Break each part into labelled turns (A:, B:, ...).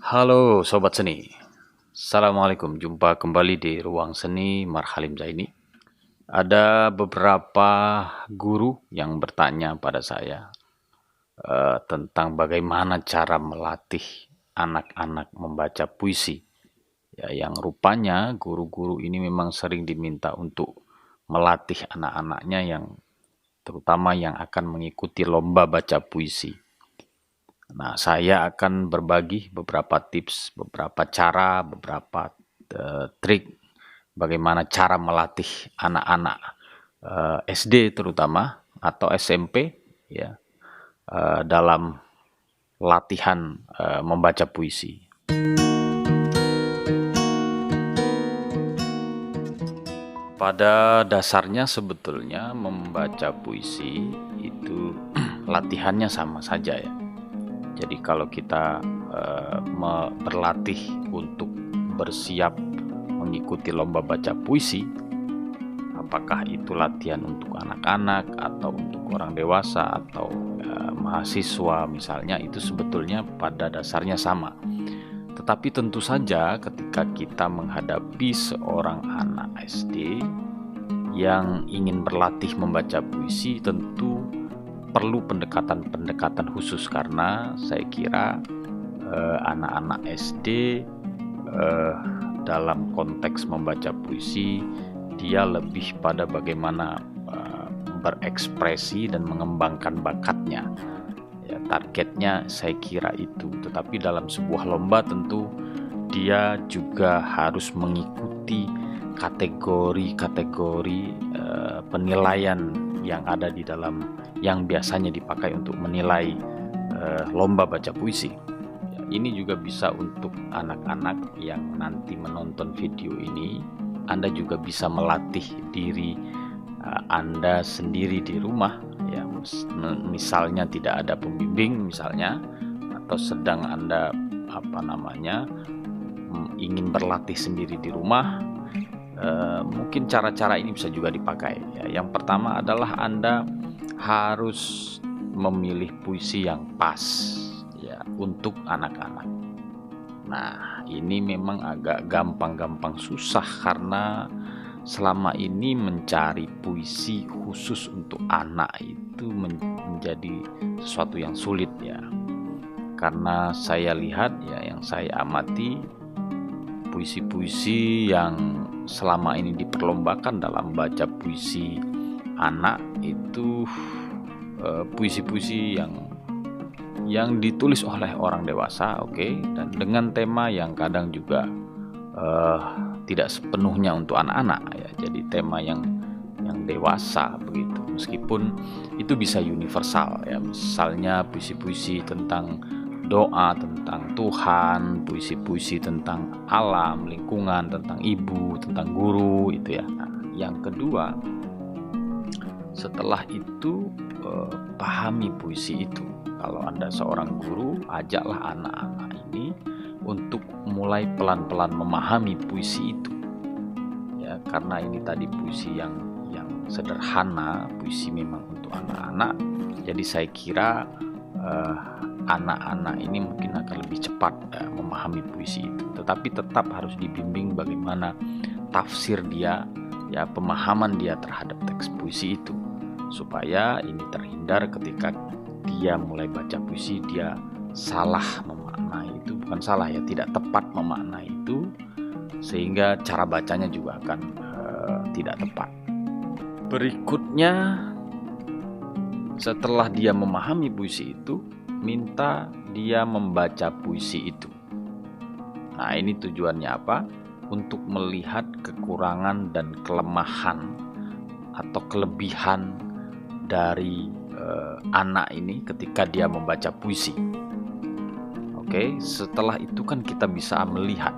A: Halo Sobat Seni, Assalamualaikum, jumpa kembali di Ruang Seni Marhalim Zaini. Ada beberapa guru yang bertanya pada saya tentang bagaimana cara melatih anak-anak membaca puisi. Ya, yang rupanya guru-guru ini memang sering diminta untuk melatih anak-anaknya terutama yang akan mengikuti lomba baca puisi. Nah, saya akan berbagi beberapa tips, beberapa cara, beberapa trik bagaimana cara melatih anak-anak SD terutama atau SMP ya dalam latihan membaca puisi. Pada dasarnya sebetulnya membaca puisi itu latihannya sama saja ya. Jadi kalau kita berlatih untuk bersiap mengikuti lomba baca puisi, apakah itu latihan untuk anak-anak atau untuk orang dewasa atau mahasiswa misalnya, itu sebetulnya pada dasarnya sama. Tetapi tentu saja ketika kita menghadapi seorang anak SD yang ingin berlatih membaca puisi, tentu perlu pendekatan-pendekatan khusus karena saya kira anak-anak SD dalam konteks membaca puisi dia lebih pada bagaimana berekspresi dan mengembangkan bakatnya. Ya, targetnya saya kira itu. Tetapi dalam sebuah lomba tentu dia juga harus mengikuti kategori-kategori penilaian yang ada di dalam yang biasanya dipakai untuk menilai lomba baca puisi. Ya, ini juga bisa untuk anak-anak yang nanti menonton video ini. Anda juga bisa melatih diri Anda sendiri di rumah. Ya, misalnya tidak ada pembimbing misalnya, atau sedang Anda ingin berlatih sendiri di rumah. Mungkin cara-cara ini bisa juga dipakai ya. Yang pertama adalah Anda harus memilih puisi yang pas ya untuk anak-anak. Nah, ini memang agak gampang-gampang susah karena selama ini mencari puisi khusus untuk anak itu menjadi sesuatu yang sulit ya. Karena saya lihat ya, yang saya amati, puisi-puisi yang selama ini diperlombakan dalam baca puisi anak itu puisi-puisi yang ditulis oleh orang dewasa, dan dengan tema yang kadang juga tidak sepenuhnya untuk anak-anak ya. Jadi tema yang dewasa begitu. Meskipun itu bisa universal ya. Misalnya puisi-puisi tentang doa, tentang Tuhan, puisi-puisi tentang alam, lingkungan, tentang ibu, tentang guru itu ya. Nah, yang kedua, setelah itu pahami puisi itu. Kalau Anda seorang guru, ajaklah anak-anak ini untuk mulai pelan-pelan memahami puisi itu. Ya, karena ini tadi puisi yang sederhana, puisi memang untuk anak-anak. Jadi saya kira anak-anak ini mungkin akan lebih cepat memahami puisi itu. Tetapi tetap harus dibimbing bagaimana tafsir dia, ya, pemahaman dia terhadap teks puisi itu, supaya ini terhindar ketika dia mulai baca puisi dia salah memaknai itu, bukan salah ya, tidak tepat memaknai itu, sehingga cara bacanya juga akan tidak tepat. Berikutnya, setelah dia memahami puisi itu, minta dia membaca puisi itu. Nah, ini tujuannya apa? Untuk melihat kekurangan dan kelemahan atau kelebihan dari anak ini ketika dia membaca puisi. Setelah itu kan kita bisa melihat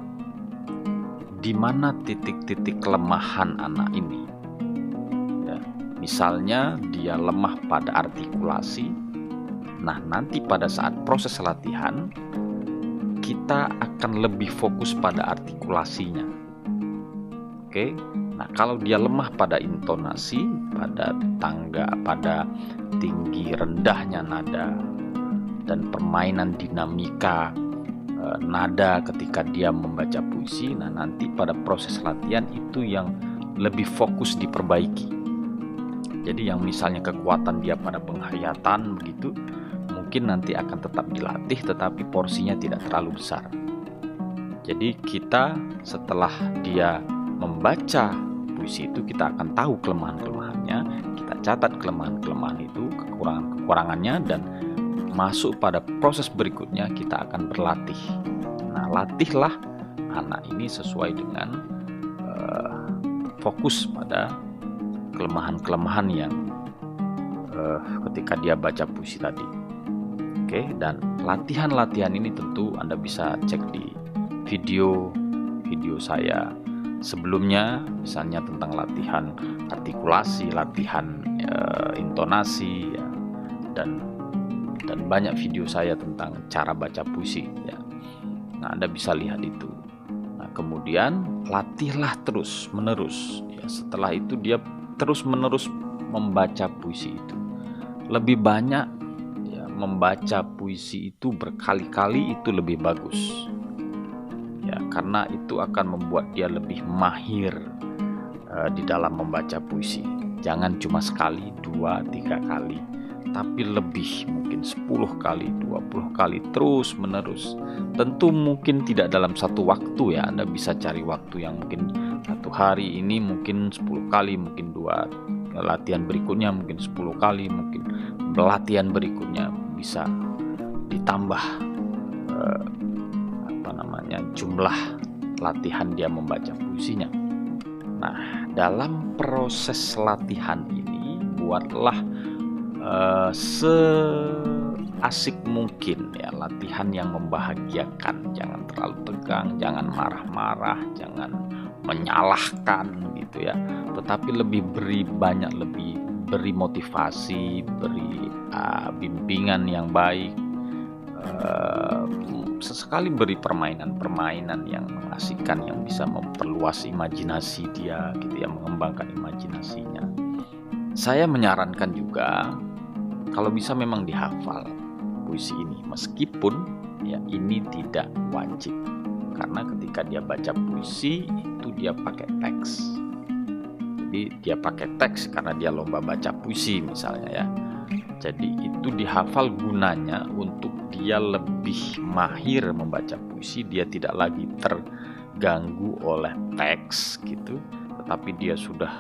A: di mana titik-titik kelemahan anak ini. Ya, misalnya dia lemah pada artikulasi. Nah, nanti pada saat proses latihan kita akan lebih fokus pada artikulasinya. Nah, kalau dia lemah pada intonasi, pada tangga, pada tinggi rendahnya nada, dan permainan dinamika nada ketika dia membaca puisi. Nah, nanti pada proses latihan itu yang lebih fokus diperbaiki. Jadi yang misalnya kekuatan dia pada penghayatan begitu, mungkin nanti akan tetap dilatih tetapi porsinya tidak terlalu besar. Jadi kita setelah dia membaca puisi itu, kita akan tahu kelemahan-kelemahannya, kita catat kelemahan-kelemahan itu, kekurangan-kekurangannya, dan masuk pada proses berikutnya kita akan berlatih. Nah, latihlah anak ini sesuai dengan fokus pada kelemahan-kelemahan yang ketika dia baca puisi tadi. Oke, dan latihan-latihan ini tentu Anda bisa cek di video saya sebelumnya, misalnya tentang latihan artikulasi, latihan intonasi, ya, dan banyak video saya tentang cara baca puisi, ya. Nah, Anda bisa lihat itu. Nah, kemudian latihlah terus menerus, ya. Setelah itu dia terus menerus membaca puisi itu. Lebih banyak, ya, membaca puisi itu berkali-kali itu lebih bagus, ya, karena itu akan membuat dia lebih mahir di dalam membaca puisi. Jangan cuma sekali, 2, 3 kali, tapi lebih, mungkin 10 kali, 20 kali, terus menerus. Tentu mungkin tidak dalam satu waktu, ya. Anda bisa cari waktu yang mungkin satu hari ini mungkin 10 kali, mungkin 2 latihan berikutnya mungkin 10 kali, mungkin latihan berikutnya bisa ditambah jumlah latihan dia membaca puisinya. Nah, dalam proses latihan ini buatlah seasik mungkin, ya, latihan yang membahagiakan. Jangan terlalu tegang, jangan marah-marah, jangan menyalahkan gitu, ya. Tetapi lebih beri motivasi, beri bimbingan yang baik. Sesekali beri permainan yang mengasihkan, yang bisa memperluas imajinasi dia gitu, ya, mengembangkan imajinasinya. Saya menyarankan juga kalau bisa memang dihafal puisi ini, meskipun, ya, ini tidak wajib, karena ketika dia baca puisi itu dia pakai teks. Jadi dia pakai teks karena dia lomba baca puisi misalnya, ya. Jadi itu dihafal gunanya untuk dia lebih mahir membaca puisi. Dia tidak lagi terganggu oleh teks gitu, tetapi dia sudah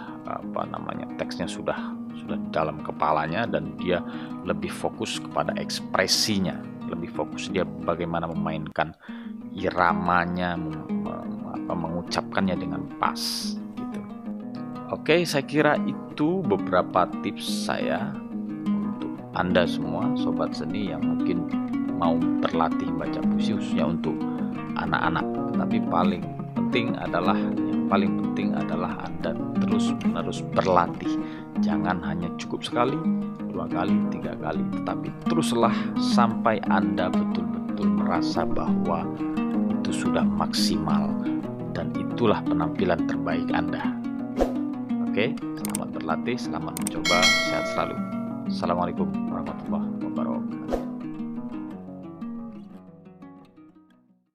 A: teksnya sudah dalam kepalanya, dan dia lebih fokus kepada ekspresinya, lebih fokus dia bagaimana memainkan iramanya, mengucapkannya dengan pas gitu. Oke, saya kira itu beberapa tips saya untuk Anda semua sobat seni yang mungkin mau berlatih baca puisi, khususnya untuk anak-anak. Tapi yang paling penting adalah Anda terus-menerus berlatih. Jangan hanya cukup sekali, 2 kali, 3 kali, tetapi teruslah sampai Anda betul-betul merasa bahwa itu sudah maksimal dan itulah penampilan terbaik Anda. Oke, selamat berlatih, selamat mencoba, sehat selalu. Assalamualaikum warahmatullahi wabarakatuh.